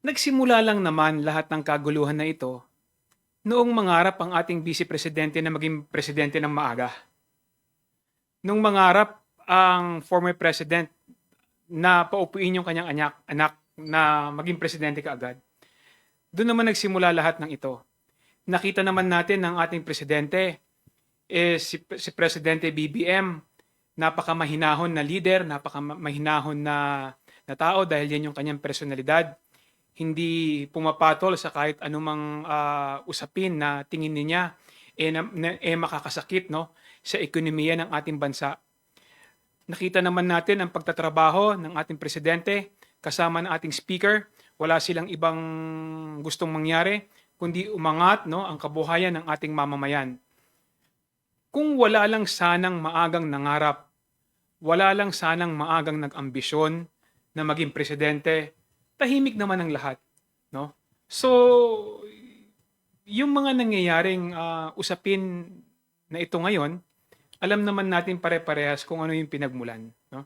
Nagsimula lang naman lahat ng kaguluhan na ito noong mangarap ang ating Vice Presidente na maging presidente ng maaga. Nung mangarap ang former president na paupuin yung kanyang anak na maging presidente kaagad. Doon naman nagsimula lahat ng ito. Nakita naman natin ng ating presidente, si Presidente BBM, napakamahinahon na leader, napakamahinahon na tao dahil yan yung kanyang personalidad. Hindi pumapatol sa kahit anumang usapin na tingin niya makakasakit, no, sa ekonomiya ng ating bansa. Nakita naman natin ang pagtatrabaho ng ating presidente kasama ng ating speaker. Wala silang ibang gustong mangyari kundi umangat, no, ang kabuhayan ng ating mamamayan. Kung wala lang sanang maagang nangarap, wala lang sanang maagang nag-ambisyon na maging presidente, tahimik naman ang lahat, no? So, yung mga nangyayaring usapin na ito ngayon, alam naman natin pare-parehas kung ano yung pinagmulan, no?